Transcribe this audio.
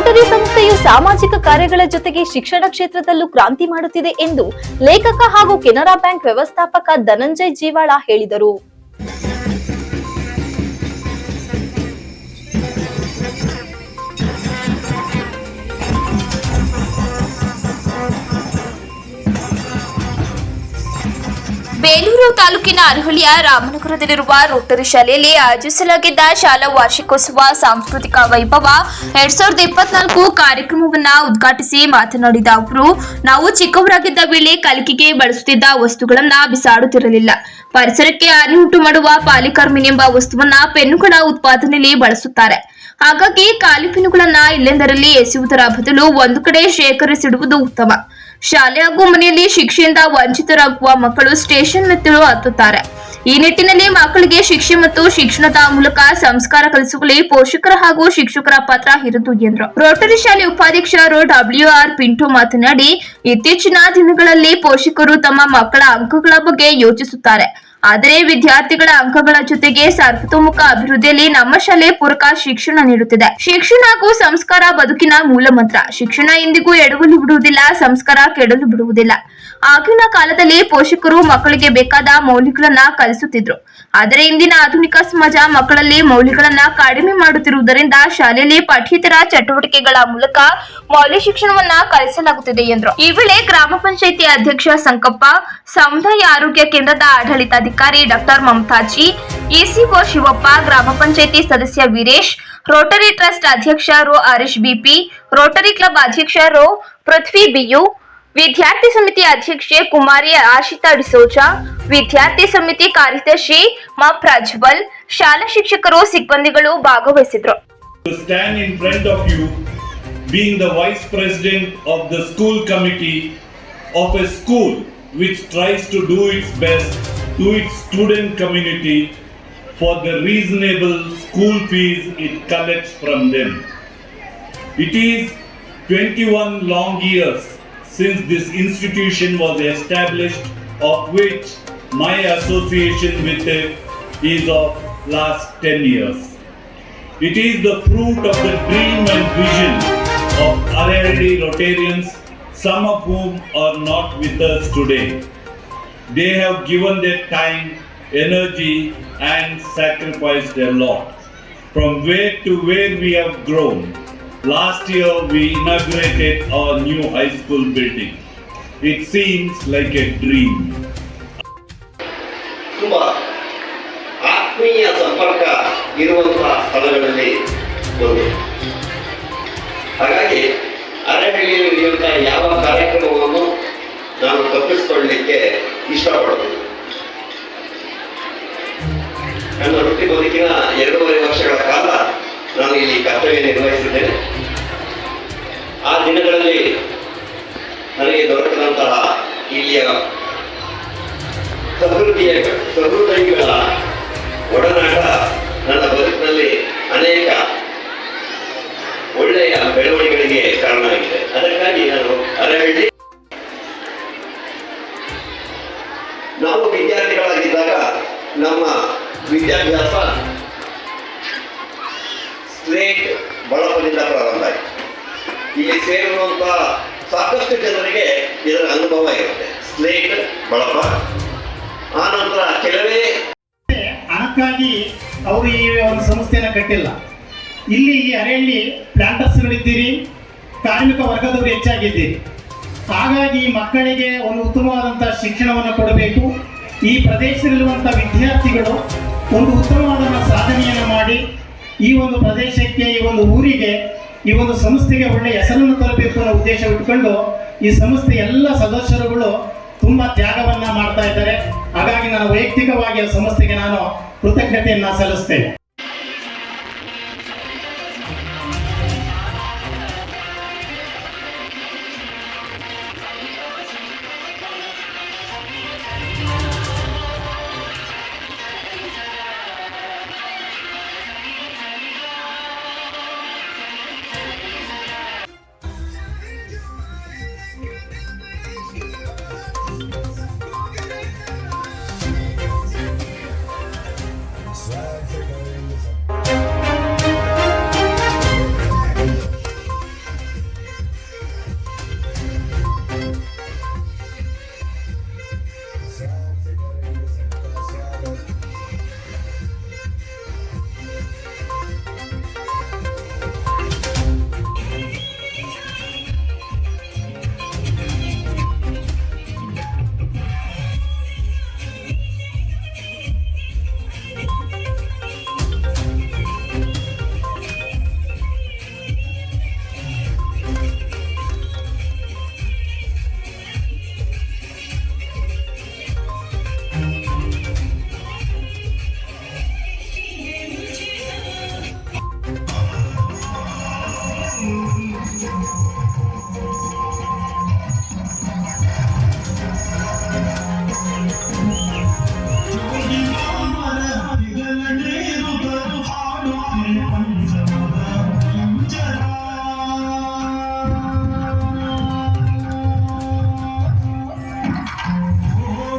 Rotary ಸಂಸ್ಥೆಯು ಸಾಮಾಜಿಕ ಕಾರ್ಯಗಳ ಜೊತೆಗೆ ಶಿಕ್ಷಣ ಕ್ಷೇತ್ರದಲ್ಲೂ ಕ್ರಾಂತಿ ಮಾಡುತ್ತಿದೆ ಎಂದು ಲೇಖಕ ಹಾಗೂ ಕೆನರಾ ಬ್ಯಾಂಕ್ ವ್ಯವಸ್ಥಾಪಕ ಧನಂಜಯ್ ಜೀವಾಳ ಹೇಳಿದರು. ಬೇಲೂರು ತಾಲೂಕಿನ ಅರಹಳ್ಳಿಯ ರಾಮನಗರದಲ್ಲಿರುವ ರೋಟರಿ ಶಾಲೆಯಲ್ಲಿ ಆಯೋಜಿಸಲಾಗಿದ್ದ ಶಾಲಾ ವಾರ್ಷಿಕೋತ್ಸವ ಸಾಂಸ್ಕೃತಿಕ ವೈಭವ 2024 ಕಾರ್ಯಕ್ರಮವನ್ನ ಉದ್ಘಾಟಿಸಿ ಮಾತನಾಡಿದ ಅವರು, ನಾವು ಚಿಕ್ಕವರಾಗಿದ್ದ ವೇಳೆ ಕಲಿಕೆಗೆ ಬಳಸುತ್ತಿದ್ದ ವಸ್ತುಗಳನ್ನ ಬಿಸಾಡುತ್ತಿರಲಿಲ್ಲ. ಪರಿಸರಕ್ಕೆ ಹಾನಿ ಉಂಟು ಮಾಡುವ ಪಾಲಿಕಾರ್ಬನ್ ಎಂಬ ವಸ್ತುವನ್ನ ಪೆನ್ನುಗಳ ಉತ್ಪಾದನೆಯಲ್ಲಿ ಬಳಸುತ್ತಾರೆ. ಹಾಗಾಗಿ ಖಾಲಿ ಪೆನ್ನುಗಳನ್ನ ಇಲ್ಲೆಂದರಲ್ಲಿ ಎಸೆಯುವುದರ ಬದಲು ಒಂದು ಕಡೆ ಶೇಖರಿಸಿಡುವುದು ಉತ್ತಮ. ಶಾಲೆ ಹಾಗೂ ಮನೆಯಲ್ಲಿ ಶಿಕ್ಷೆಯಿಂದ ವಂಚಿತರಾಗುವ ಮಕ್ಕಳು ಸ್ಟೇಷನ್ ಮೆಟ್ಟಿಲು ಹತ್ತುತ್ತಾರೆ. ಈ ನಿಟ್ಟಿನಲ್ಲಿ ಮಕ್ಕಳಿಗೆ ಶಿಕ್ಷೆ ಮತ್ತು ಶಿಕ್ಷಣದ ಮೂಲಕ ಸಂಸ್ಕಾರ ಕಲಿಸುವಲ್ಲಿ ಪೋಷಕರ ಹಾಗೂ ಶಿಕ್ಷಕರ ಪಾತ್ರ ಹಿರಿದು ಎಂದರು. ರೋಟರಿ ಶಾಲೆ ಉಪಾಧ್ಯಕ್ಷರು WR ಪಿಂಟು ಮಾತನಾಡಿ, ಇತ್ತೀಚಿನ ದಿನಗಳಲ್ಲಿ ಪೋಷಕರು ತಮ್ಮ ಮಕ್ಕಳ ಅಂಕಗಳ ಬಗ್ಗೆ ಯೋಚಿಸುತ್ತಾರೆ. ಆದರೆ ವಿದ್ಯಾರ್ಥಿಗಳ ಅಂಕಗಳ ಜೊತೆಗೆ ಸರ್ವತೋಮುಖ ಅಭಿವೃದ್ಧಿಯಲ್ಲಿ ನಮ್ಮ ಶಾಲೆ ಪೂರಕ ಶಿಕ್ಷಣ ನೀಡುತ್ತಿದೆ. ಶಿಕ್ಷಣ ಹಾಗೂ ಸಂಸ್ಕಾರ ಬದುಕಿನ ಮೂಲ ಮಂತ್ರ. ಶಿಕ್ಷಣ ಎಂದಿಗೂ ಎಡವಲು ಬಿಡುವುದಿಲ್ಲ, ಸಂಸ್ಕಾರ ಕೆಡಲು ಬಿಡುವುದಿಲ್ಲ. ಆಗಿನ ಕಾಲದಲ್ಲಿ ಪೋಷಕರು ಮಕ್ಕಳಿಗೆ ಬೇಕಾದ ಮೌಲ್ಯಗಳನ್ನ ಕಲಿಸುತ್ತಿದ್ರು. ಆದರೆ ಇಂದಿನ ಆಧುನಿಕ ಸಮಾಜ ಮಕ್ಕಳಲ್ಲಿ ಮೌಲ್ಯಗಳನ್ನ ಕಡಿಮೆ ಮಾಡುತ್ತಿರುವುದರಿಂದ ಶಾಲೆಯಲ್ಲಿ ಪಠ್ಯೇತರ ಚಟುವಟಿಕೆಗಳ ಮೂಲಕ ಮೌಲ್ಯ ಶಿಕ್ಷಣವನ್ನ ಕಲಿಸಲಾಗುತ್ತಿದೆ ಎಂದರು. ಈ ವೇಳೆ ಗ್ರಾಮ ಪಂಚಾಯಿತಿ ಅಧ್ಯಕ್ಷ ಸಂಕಪ್ಪ, ಸಮುದಾಯ ಆರೋಗ್ಯ ಕೇಂದ್ರದ ಆಡಳಿತಾಧಿಕಾರಿ ಡಾಕ್ಟರ್ ಮಮತಾಜಿ, ECO ಶಿವಪ್ಪ, ಗ್ರಾಮ ಪಂಚಾಯಿತಿ ಸದಸ್ಯ ವೀರೇಶ್, ರೋಟರಿ ಟ್ರಸ್ಟ್ ಅಧ್ಯಕ್ಷ ರೋ ಹರೀಶ್ BP, ರೋಟರಿ ಕ್ಲಬ್ ಅಧ್ಯಕ್ಷ ರೋ ಪೃಥ್ವಿ BU, ವಿದ್ಯಾರ್ಥಿ ಸಮಿತಿ ಅಧ್ಯಕ್ಷೆ ಕುಮಾರಿ ಆಶಿತಾ ಡಿಸೋಜಾ, ವಿದ್ಯಾರ್ಥಿ ಸಮಿತಿ ಕಾರ್ಯದರ್ಶಿ ಮ ಪ್ರಜ್ವಲ್, ಶಾಲಾ ಶಿಕ್ಷಕರು, ಸಿಬ್ಬಂದಿಗಳು ಭಾಗವಹಿಸಿದ್ರು. To stand in front of you, being the vice president of the school committee of a school which tries to do its best to its student community for the reasonable school fees it collects from them. It is 21 long years since this institution was established, of which my association with it is of last 10 years. It is the fruit of the dream and vision of Arahalli Rotarians, some of whom are not with us today. They have given their time, energy and sacrificed a lot. From where to where we have grown. Last year we inaugurated our new high school building. It seems like a dream. ತುಂಬಾ ಆತ್ಮೀಯ ಸಂಪರ್ಕ ಇರುವಂತಹ ಸ್ಥಳಗಳಲ್ಲಿ ಒಂದು. ಹಾಗಾಗಿ ಅರಹಳ್ಳಿಯಲ್ಲಿ ನಡೆಯುವಂತಹ ಯಾವ ಕಾರ್ಯಕ್ರಮವನ್ನು ನಾನು ತಪ್ಪಿಸಿಕೊಳ್ಳಲಿಕ್ಕೆ ಇಷ್ಟಪಡುತ್ತೇನೆ. ನನ್ನ ವೃತ್ತಿ ಬದುಕಿನ 2.5 ವರ್ಷಗಳ ಕಾಲ ನಾನು ಇಲ್ಲಿ ಕರ್ತವ್ಯ ನಿರ್ವಹಿಸಿದ್ದೇನೆ. ಆ ದಿನಗಳಲ್ಲಿ ನನಗೆ ದೊರಕದಂತಹ ಇಲ್ಲಿಯ ಸಹೃದಯಿಗಳ ಒಡನಾಟ ನನ್ನ ಬದುಕಿನಲ್ಲಿ ಅನೇಕ ಒಳ್ಳೆಯ ಬೆಳವಣಿಗೆಗಳಿಗೆ ಕಾರಣ ಆಗಿದೆ. ಅದಕ್ಕಾಗಿ ನಾನು ಅರಹಳ್ಳಿ, ನಾವು ವಿದ್ಯಾರ್ಥಿಗಳಾಗಿದ್ದಾಗ ನಮ್ಮ ವಿದ್ಯಾಭ್ಯಾಸ ಸ್ಲೇಟ್ ಬಳಪದಿಂದ ಪ್ರಾರಂಭ ಆಯಿತು. ಇಲ್ಲಿ ಸೇರಿರುವಂತಹ ಸಾಕಷ್ಟು ಜನರಿಗೆ ಇದರ ಅನುಭವ ಇರುತ್ತೆ. ಸ್ಲೇಟ್ ಬಳಪ ಆನಂತರ ಕೆಲವೇ ಹಣಕ್ಕಾಗಿ ಅವರು ಈ ಒಂದು ಸಂಸ್ಥೆಯನ್ನು ಕಟ್ಟಿಲ್ಲ. ಇಲ್ಲಿ ಈ ಅರಹಳ್ಳಿ ಪ್ಲಾಂಟರ್ಸ್ಗಳಿದ್ದೀರಿ, ಕಾರ್ಮಿಕ ವರ್ಗದವರು ಹೆಚ್ಚಾಗಿದ್ದೀರಿ. ಹಾಗಾಗಿ ಮಕ್ಕಳಿಗೆ ಒಂದು ಉತ್ತಮವಾದಂಥ ಶಿಕ್ಷಣವನ್ನು ಕೊಡಬೇಕು. ಈ ಪ್ರದೇಶದಲ್ಲಿರುವಂಥ ವಿದ್ಯಾರ್ಥಿಗಳು ಒಂದು ಉತ್ತಮವಾದ ಸಾಧನೆಯನ್ನು ಮಾಡಿ ಈ ಒಂದು ಪ್ರದೇಶಕ್ಕೆ, ಈ ಒಂದು ಊರಿಗೆ, ಈ ಒಂದು ಸಂಸ್ಥೆಗೆ ಒಳ್ಳೆಯ ಹೆಸರನ್ನು ತರಬೇಕು ಅನ್ನೋ ಉದ್ದೇಶ ಇಟ್ಕೊಂಡು ಈ ಸಂಸ್ಥೆ ಎಲ್ಲ ಸದಸ್ಯರುಗಳು ತುಂಬ ತ್ಯಾಗವನ್ನ ಮಾಡ್ತಾ ಇದ್ದಾರೆ. ಹಾಗಾಗಿ ನಾನು ವೈಯಕ್ತಿಕವಾಗಿ ಸಂಸ್ಥೆಗೆ ನಾನು ಕೃತಜ್ಞತೆಯನ್ನ ಸಲ್ಲಿಸ್ತೇನೆ. Africa. ಪಂಚಮದ